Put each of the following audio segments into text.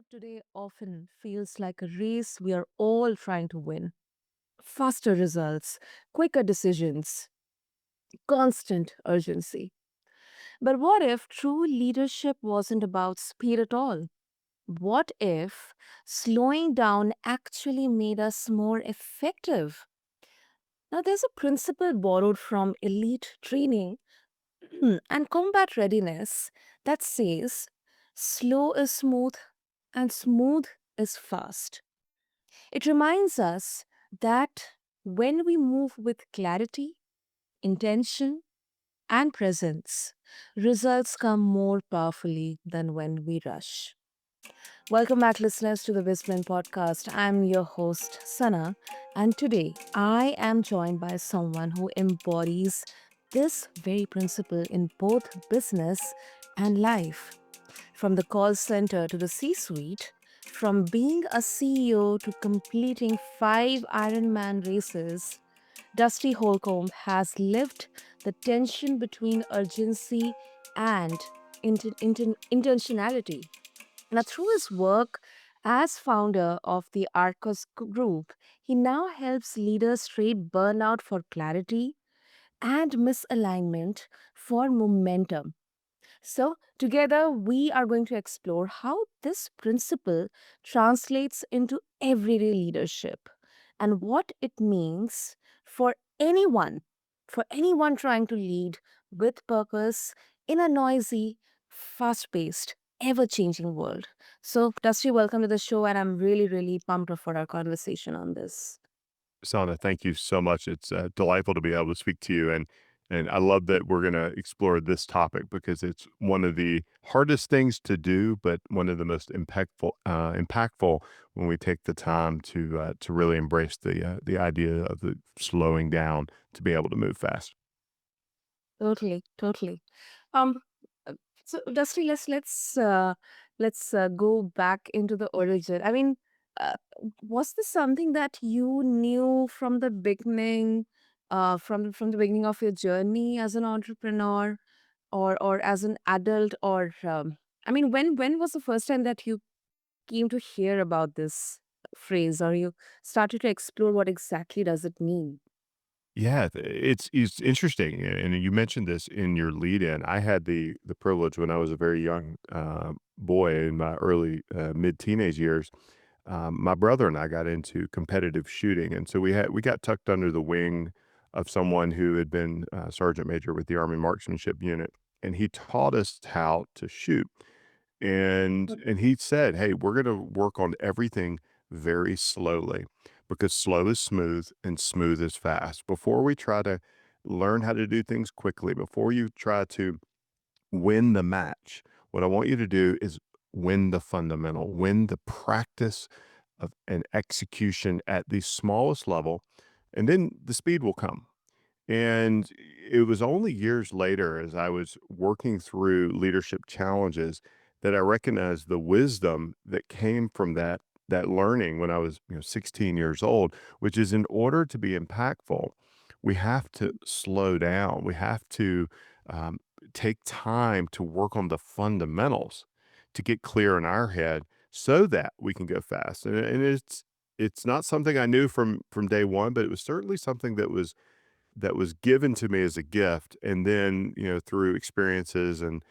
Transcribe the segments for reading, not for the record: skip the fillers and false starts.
Leadership today often feels like a race we are all trying to win. Faster results, quicker decisions, constant urgency. But what if true leadership wasn't about speed at all? What if slowing down actually made us more effective? Now, there's a principle borrowed from elite training and combat readiness that says slow is smooth and smooth is fast. It reminds us that when we move with clarity, intention, and presence, results come more powerfully than when we rush. Welcome back, listeners, to the BizBlend Podcast. I'm your host, Sana, and today I am joined by someone who embodies this very principle in both business and life. From the call center to the C suite, from being a CEO to completing 5 Ironman races, Dusty Holcomb has lived the tension between urgency and intentionality. Now, through his work as founder of the Arcqus Group, he now helps leaders trade burnout for clarity and misalignment for momentum. So, together, we are going to explore how this principle translates into everyday leadership and what it means for anyone, for anyone trying to lead with purpose in a noisy, fast paced, ever changing world. So, Dusty, welcome to the show, and I'm really, really pumped up for our conversation on this. Sana, thank you so much. It's delightful to be able to speak to you, and I love that we're going to explore this topic because it's one of the hardest things to do, but one of the most impactful when we take the time to really embrace the idea of the slowing down to be able to move fast. Totally, totally. Um, uh, so Dusty, let's go back into the origin. I mean, uh, was this something that you knew from the beginning, from the beginning of your journey as an entrepreneur, or as an adult, or I mean, when was the first time that you came to hear about this phrase, or you started to explore what exactly does it mean? Yeah, it's interesting, and you mentioned this in your lead in. I had the privilege when I was a very young boy in my early mid teenage years. My brother and I got into competitive shooting, and so we got tucked under the wing of someone who had been sergeant major with the Army Marksmanship Unit, and he taught us how to shoot. And he said, "Hey, we're gonna work on everything very slowly because slow is smooth and smooth is fast. Before we try to learn how to do things quickly, before you try to win the match, what I want you to do is win the fundamental, win the practice of an execution at the smallest level, and then the speed will come." And it was only years later, as I was working through leadership challenges, that I recognized the wisdom that came from that learning when I was, 16 years old, which is in order to be impactful, we have to slow down. We have to um, take time to work on the fundamentals to get clear in our head so that we can go fast. And it's not something I knew from day one, but it was certainly something that was given to me as a gift, and then, through experiences and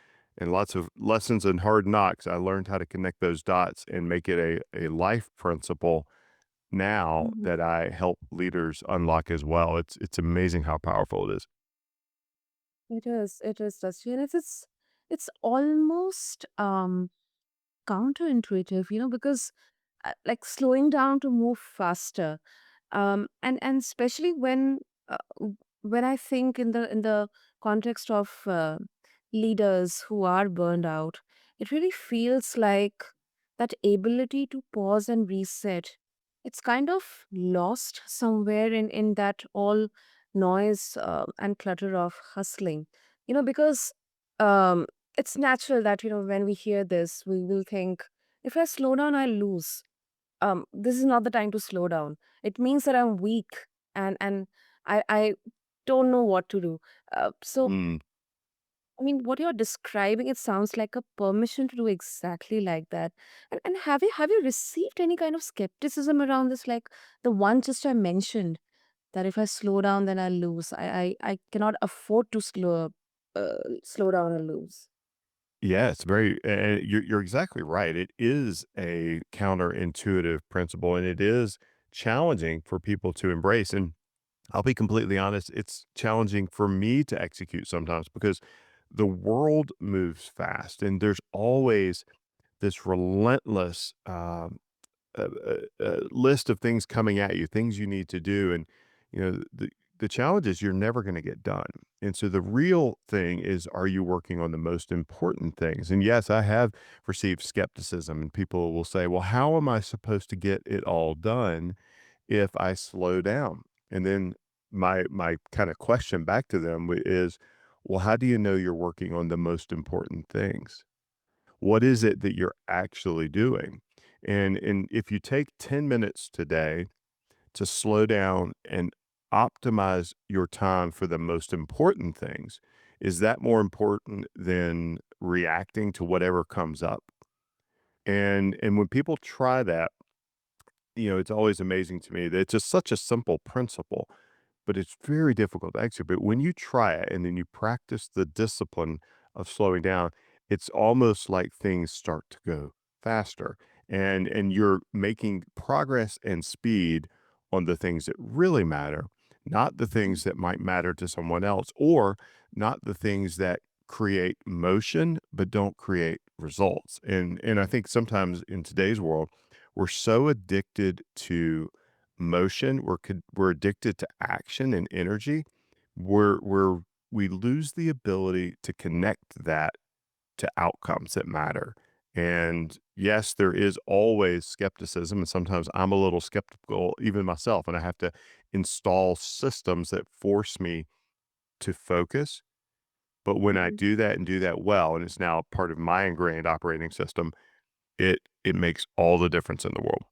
lots of lessons and hard knocks, I learned how to connect those dots and make it a life principle now Mhm. that I help leaders unlock as well. It's amazing how powerful it is. It is, Dusty, and it's almost counterintuitive, because like slowing down to move faster, and especially when I think in the context of leaders who are burned out, it really feels like that ability to pause and reset. It's kind of lost somewhere in that all noise and clutter of hustling, because um, it's natural that when we hear this, we will think, if I slow down, I lose. This is not the time to slow down. It means that I'm weak, and I don't know what to do. So Mm. I mean, what you're describing, it sounds like a permission to do exactly like that. And have you received any kind of skepticism around this? Like the one just I mentioned, that if I slow down, then I lose. I cannot afford to slow down or lose. Yeah, it's very you're exactly right. It is a counterintuitive principle, and it is challenging for people to embrace, and I'll be completely honest, it's challenging for me to execute sometimes because the world moves fast, and there's always this relentless, list of things coming at you, things you need to do, and the challenge is you're never going to get done. And so the real thing is, are you working on the most important things? And yes, I have received skepticism, and people will say, "Well, how am I supposed to get it all done if I slow down?" And then my kind of question back to them is, "Well, how do you know you're working on the most important things? What is it that you're actually doing?" And if you take 10 minutes today to slow down and optimize your time for the most important things, is that more important than reacting to whatever comes up? And when people try that, it's always amazing to me that it's just such a simple principle, but it's very difficult to execute. But when you try it and then you practice the discipline of slowing down, it's almost like things start to go faster, and you're making progress and speed on the things that really matter, not the things that might matter to someone else, or not the things that create motion but don't create results. And I think sometimes in today's world, we're so addicted to motion, we're addicted to action and energy, we lose the ability to connect that to outcomes that matter. And yes, there is always skepticism, and sometimes I'm a little skeptical even myself, and I have to install systems that force me to focus. But when I Mhm. do that and do that well, and it's now part of my ingrained operating system, it makes all the difference in the world.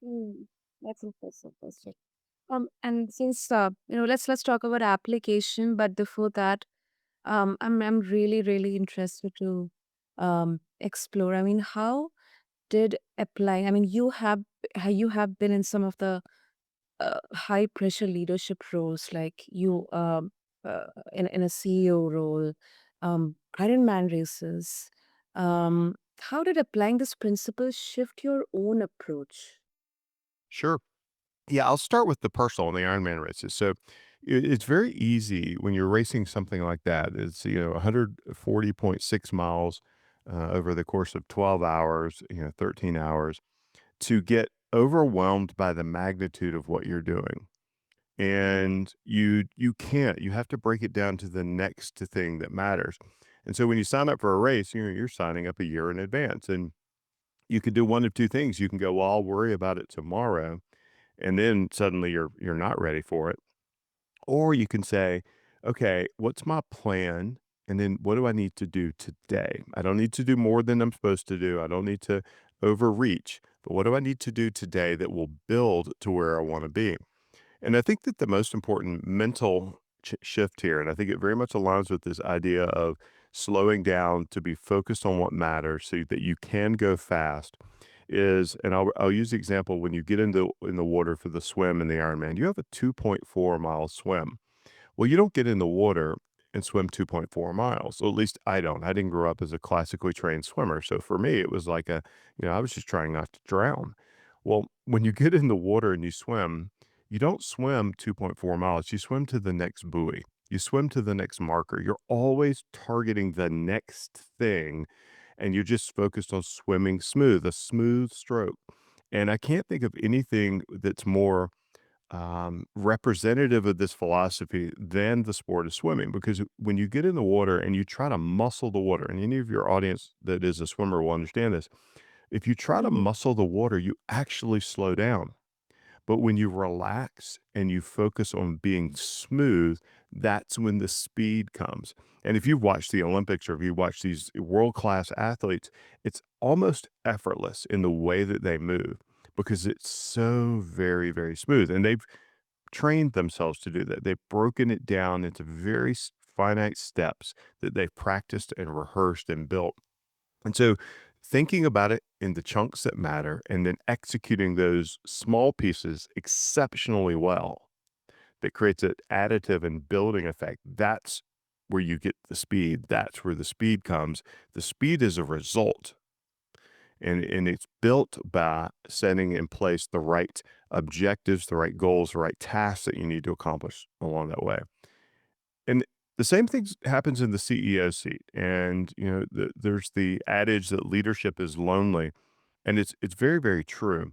Mm, that's impressive. And since let's talk about application. But before that, I'm really interested to explore. I mean, how did applying? I mean, you have been in some of the high pressure leadership roles, like in a CEO role, Ironman races. How did applying this principle shift your own approach? Sure. Yeah, I'll start with the personal and the Ironman races. So it's very easy when you're racing something like that. It's 140.6 miles over the course of 12 hours, 13 hours, to get overwhelmed by the magnitude of what you're doing. And you have to break it down to the next thing that matters. And so when you sign up for a race, you're signing up a year in advance, and you can do one of two things. You can go, well, I'll worry about it tomorrow, and then suddenly you're not ready for it. Or you can say, okay, what's my plan? And then what do I need to do today? I don't need to do more than I'm supposed to do. I don't need to overreach, but what do I need to do today that will build to where I want to be? And I think that the most important mental shift here, and I think it very much aligns with this idea of slowing down to be focused on what matters so that you can go fast, is, and I'll use the example when you get in the water for the swim in the Ironman, you have a 2.4 mile swim. Well, you don't get in the water and swim 2.4 miles. Well, at least I don't. I didn't grow up as a classically trained swimmer. So for me, it was like I was just trying not to drown. Well, when you get in the water and you swim, you don't swim 2.4 miles. You swim to the next buoy. You swim to the next marker. You're always targeting the next thing, and you're just focused on swimming smooth, a smooth stroke. And I can't think of anything that's more representative of this philosophy than the sport of swimming. Because when you get in the water and you try to muscle the water, and any of your audience that is a swimmer will understand this, if you try to Mhm. muscle the water, you actually slow down. But when you relax and you focus on being smooth, that's when the speed comes. And if you've watched the Olympics or if you watch these world class athletes, it's almost effortless in the way that they move because it's so very smooth. And they've trained themselves to do that. They've broken it down into very finite steps that they've practiced and rehearsed and built. And so thinking about it in the chunks that matter and then executing those small pieces exceptionally well that creates an additive and building effect. That's where you get the speed. That's where the speed comes. The speed is a result, and it's built by setting in place the right objectives, the right goals, the right tasks that you need to accomplish along that way. And the same thing happens in the CEO seat. And there's the adage that leadership is lonely, and it's very, very true.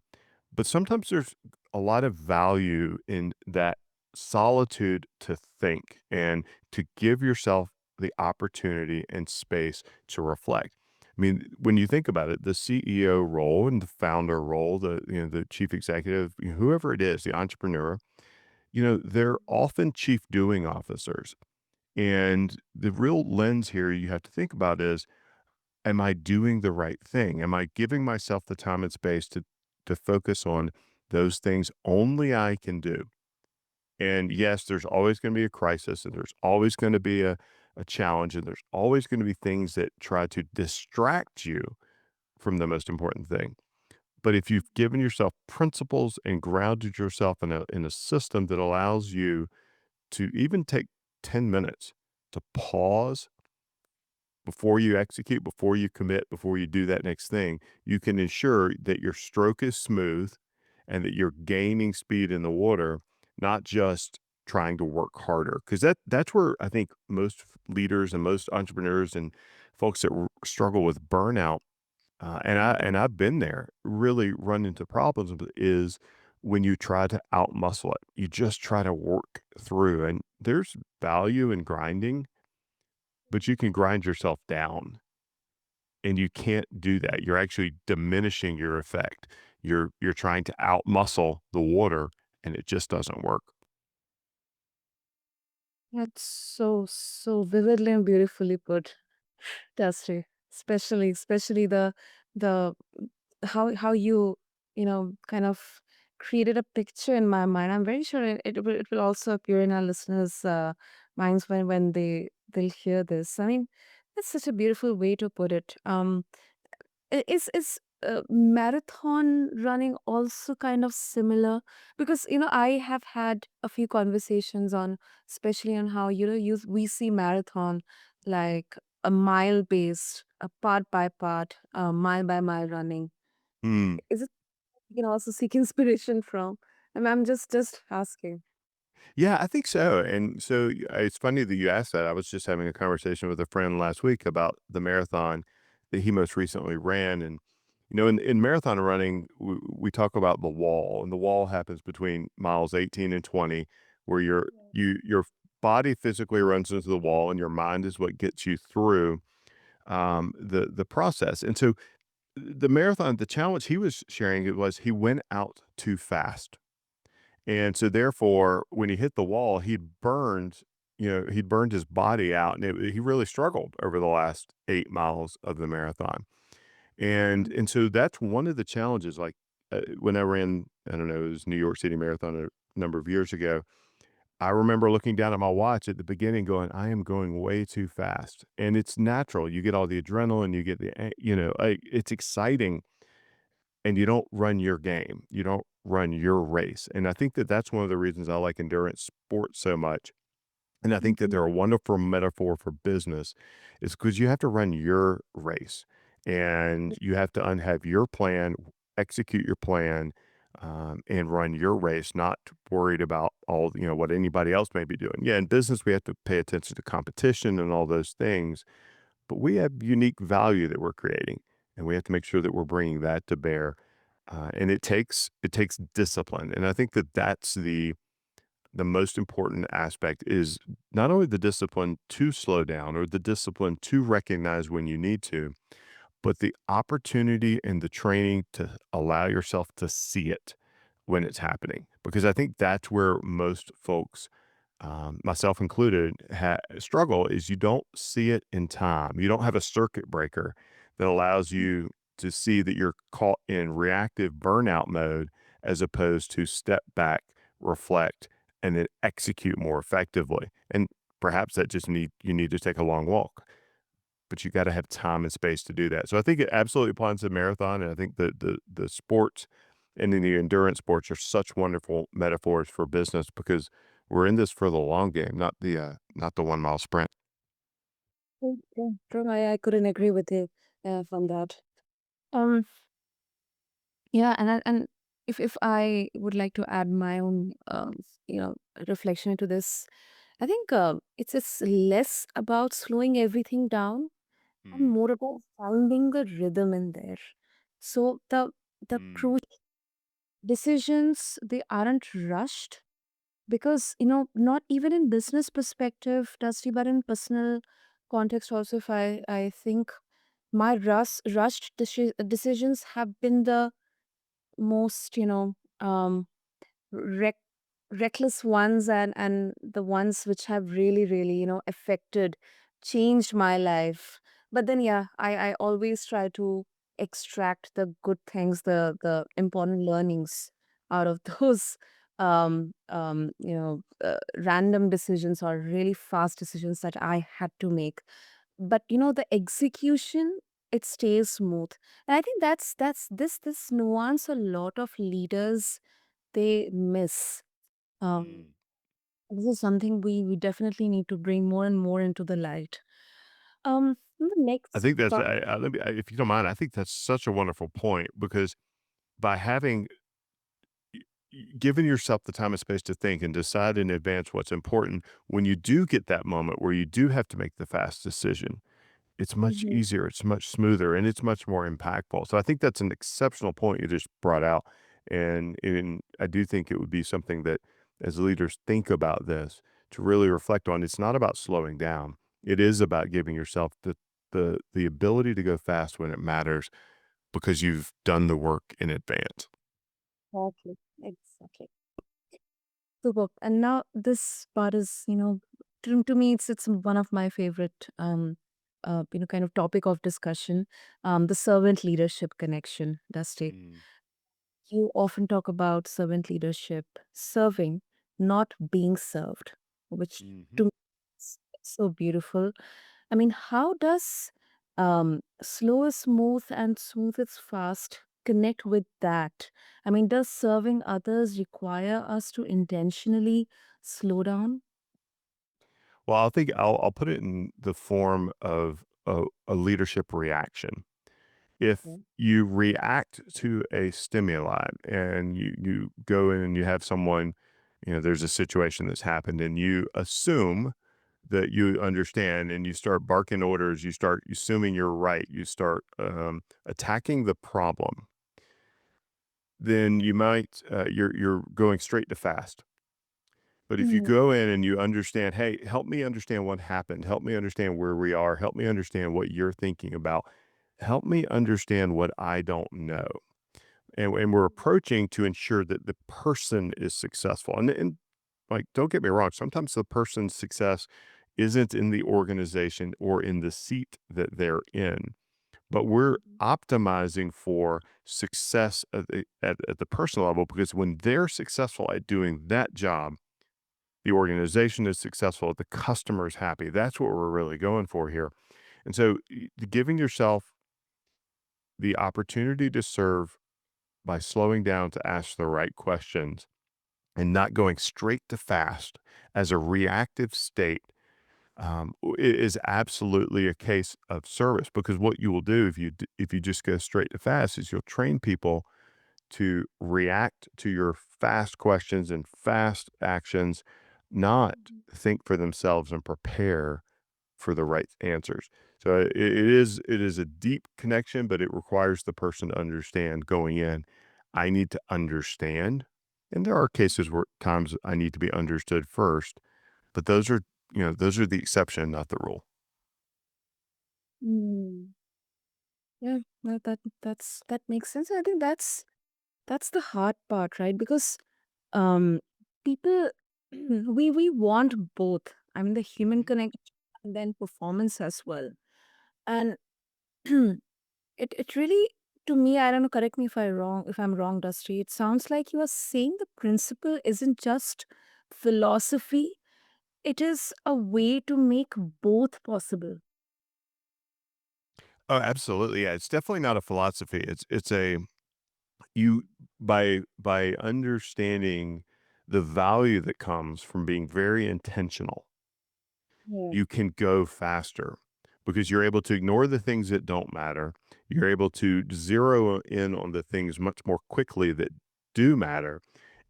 But sometimes there's a lot of value in that solitude to think and to give yourself the opportunity and space to reflect. I mean, when you think about it, the CEO role and the founder role, the chief executive, whoever it is, the entrepreneur, they're often chief doing officers. And the real lens here you have to think about is, am I doing the right thing? Am I giving myself the time and space to focus on those things only I can do? And yes, there's always going to be a crisis, and there's always going to be a challenge, and there's always going to be things that try to distract you from the most important thing. But if you've given yourself principles and grounded yourself in a system that allows you to even take 10 minutes to pause before you execute, before you commit, before you do that next thing, you can ensure that your stroke is smooth and that you're gaining speed in the water, not just trying to work harder. Because that's where I think most leaders and most entrepreneurs and folks that struggle with burnout, and I've been there, really run into problems with, is when you try to outmuscle it. You just try to work through, and there's value in grinding, but you can grind yourself down, and you can't do that. You're actually diminishing your effect. You're trying to outmuscle the water, and it just doesn't work. That's so, so vividly and beautifully put, Dusty. Especially the how you kind of created a picture in my mind. I'm very sure it will also appear in our listeners' minds when they'll hear this. I mean, that's such a beautiful way to put it. Is marathon running also kind of similar? Because I have had a few conversations on, especially on how we see marathon like a mile based, a part by part, mile by mile running. Hmm. Is it you can also seek inspiration from? I'm just asking. Yeah, I think so. And so it's funny that you asked that. I was just having a conversation with a friend last week about the marathon that he most recently ran. And, in marathon running, we talk about the wall, and the wall happens between miles 18 and 20, where your body physically runs into the wall, and your mind is what gets you through the process. And so the marathon, the challenge he was sharing, it was he went out too fast, and so therefore, when he hit the wall, he'd burned his body out, and he really struggled over the last 8 miles of the marathon. And so that's one of the challenges, like, when I ran, I don't know, it was New York City Marathon a number of years ago. I remember looking down at my watch at the beginning going, "I am going way too fast." And it's natural. You get all the adrenaline, you get it's exciting, and you don't run your game. You don't run your race. And I think that that's one of the reasons I like endurance sports so much. And I think that they're a wonderful metaphor for business, is because you have to run your race, and you have to have your plan, execute your plan, and run your race, not worried about what anybody else may be doing. Yeah, in business, we have to pay attention to competition and all those things, but we have unique value that we're creating, and we have to make sure that we're bringing that to bear. And it takes discipline, and I think that that's the most important aspect, is not only the discipline to slow down or the discipline to recognize when you need to, but the opportunity and the training to allow yourself to see it when it's happening. Because I think that's where most folks, myself included, struggle, is you don't see it in time. You don't have a circuit breaker that allows you to see that you're caught in reactive burnout mode, as opposed to step back, reflect, and then execute more effectively. And perhaps that just you need to take a long walk, but you gotta have time and space to do that. So I think it absolutely applies to marathon, and I think the sports and then the endurance sports are such wonderful metaphors for business because we're in this for the long game, not the 1 mile sprint. True, true. I couldn't agree with you from that. Um, yeah, and if I would like to add my own reflection into this, I think it's less about slowing everything down and Mm, more about finding the rhythm in there. So the mm, crucial decisions, they aren't rushed because not even in business perspective, Dusty, but in personal context also. If I think my rushed decisions have been the most rec- reckless ones, and the ones which have really affected, changed my life. But then yeah, I always try to extract the good things, the important learnings out of those random decisions or really fast decisions that I had to make. But the execution, it stays smooth. And I think that's this nuance a lot of leaders, they miss. um, mm. this is something we definitely need to bring more and more into the light. The I next think that's part. let me if you don't mind, I think that's such a wonderful point because by having giving yourself the time and space to think and decide in advance what's important, when you do get that moment where you do have to make the fast decision, it's much Mhm. easier, it's much smoother, and it's much more impactful. So I think that's an exceptional point you just brought out, and I do think it would be something that as leaders think about this to really reflect on. It's not about slowing down. It is about giving yourself the ability to go fast when it matters because you've done the work in advance. Exactly. Exactly. Super. And now this part is, to me, it's one of my favorite, kind of topic of discussion. The servant leadership connection, Dusty. Mm, You often talk about servant leadership, serving, not being served, which mhm. to me is so beautiful. I mean, how does slow is smooth and smooth is fast connect with that? I mean, does serving others require us to intentionally slow down? Well, I think I'll put it in the form of a leadership reaction. If Yeah. you react to a stimuli and you go in and you have someone, there's a situation that's happened and you assume that you understand and you start barking orders, you start assuming you're right, you start attacking the problem, then you might you're going straight to fast. But if you Mm, go in and you understand, hey, help me understand what happened, help me understand where we are, help me understand what you're thinking about, help me understand what I don't know. And we're approaching to ensure that the person is successful. And like, don't get me wrong, sometimes the person's success isn't in the organization or in the seat that they're in, but we're mhm, optimizing for success at the personal level because when they're successful at doing that job, the organization is successful, the customer is happy. That's what we're really going for here. And so giving yourself the opportunity to serve by slowing down to ask the right questions and not going straight to fast as a reactive state is absolutely a case of service because what you will do if you just go straight to fast is you'll train people to react to your fast questions and fast actions, not mhm, think for themselves and prepare for the right answers. So it is a deep connection, but it requires the person to understand going in. I need to understand, and there are cases where times I need to be understood first, but those are the exception, not the rule. mm. Yeah, that makes sense. I think that's the hard part, right? Because um people we want both. I mean, the human Mhm. connection and then performance as well. And it really, to me, I don't know, correct me if I'm wrong, Dusty. It sounds like you are saying the principle isn't just philosophy, It is a way to make both possible. Oh, absolutely. Yeah, it's definitely not a philosophy. It's a you by understanding the value that comes from being very intentional, Yeah. you can go faster because you're able to ignore the things that don't matter. You're able to zero in on the things much more quickly that do matter,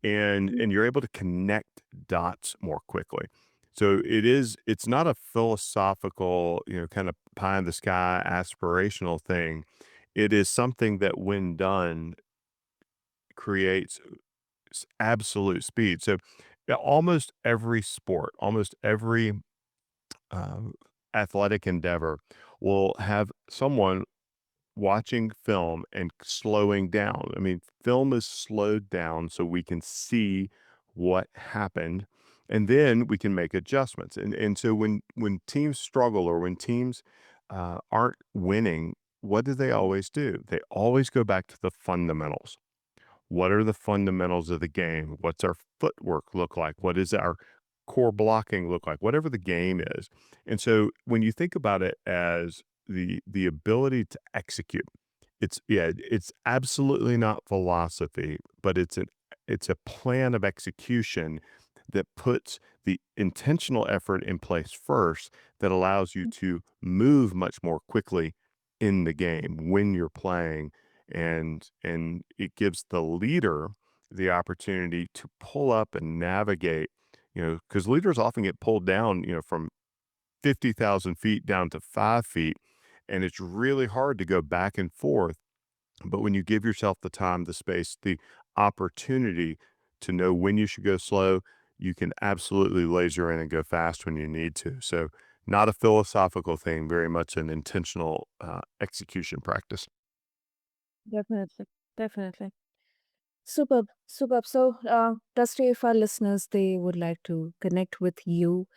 and you're able to connect dots more quickly. So it's not a philosophical, kind of pie in the sky aspirational thing. It is something that when done creates absolute speed. So yeah, almost every sport, almost every um, athletic endeavor will have someone watching film and slowing down. I mean, film is slowed down so we can see what happened, and then we can make adjustments. And so when teams struggle or when teams aren't winning, what do they always do? They always go back to the fundamentals. What are the fundamentals of the game? What's our footwork look like? What is our core blocking look like? Whatever the game is. And so when you think about it as the ability to execute, it's absolutely not philosophy, but it's a plan of execution that puts the intentional effort in place first that allows you to move much more quickly in the game when you're playing, and it gives the leader the opportunity to pull up and navigate, because leaders often get pulled down, from 50,000 feet down to 5 feet, and it's really hard to go back and forth. But when you give yourself the time, the space, the opportunity to know when you should go slow, you can absolutely laser in and go fast when you need to. So, not a philosophical thing, very much an intentional execution practice. Definitely. Definitely. Superb. Superb. So, Dusty, if our listeners they would like to connect with you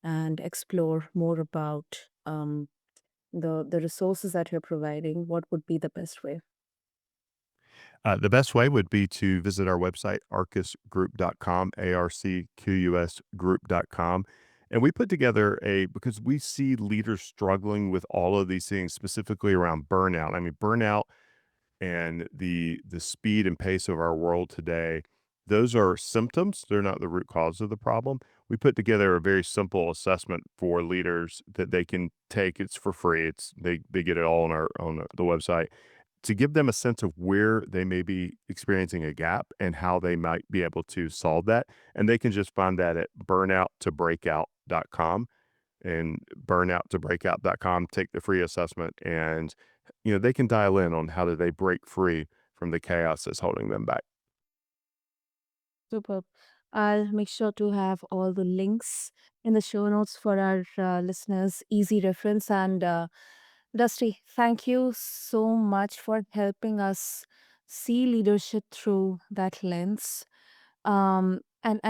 and explore more about the resources that you're providing, what would be the best way? The best way would be to visit our website, arcusgroup.com, ARCQUS group.com. And we put together because we see leaders struggling with all of these things, specifically around burnout. I mean, burnout and the speed and pace of our world today, those are symptoms. They're not the root cause of the problem. We put together a very simple assessment for leaders that they can take. It's for free. They get it all on our on the website to give them a sense of where they may be experiencing a gap and how they might be able to solve that. And they can just find that at burnout2breakout.com, and burnout2breakout.com, take the free assessment, and they can dial in on how do they break free from the chaos that's holding them back. Superb. I'll make sure to have all the links in the show notes for our listeners, easy reference. And Dusty, thank you so much for helping us see leadership through that lens. And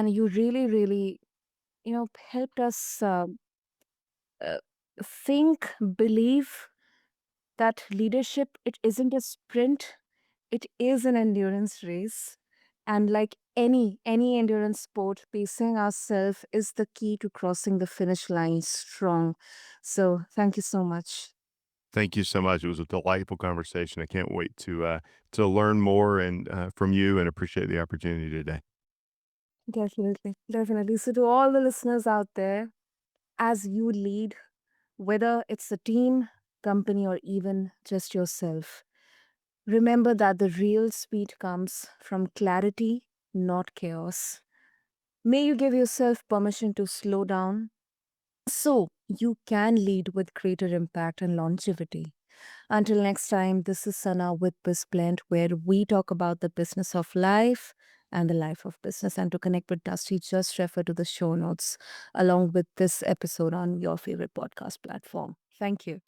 you really, really, helped us uh, think, believe that leadership, it isn't a sprint, it is an endurance race. And like any endurance sport, pacing ourselves is the key to crossing the finish line strong. So thank you so much. Thank you so much. It was a delightful conversation. I can't wait to learn more and from you, and appreciate the opportunity today. Definitely, definitely. So to all the listeners out there, as you lead, whether it's a team, company, or even just yourself, remember that the real speed comes from clarity, not chaos. May you give yourself permission to slow down so you can lead with greater impact and longevity. Until next time, this is Sana with BizBlend, where we talk about the business of life and the life of business. And to connect with Dusty, just refer to the show notes along with this episode on your favorite podcast platform. Thank you.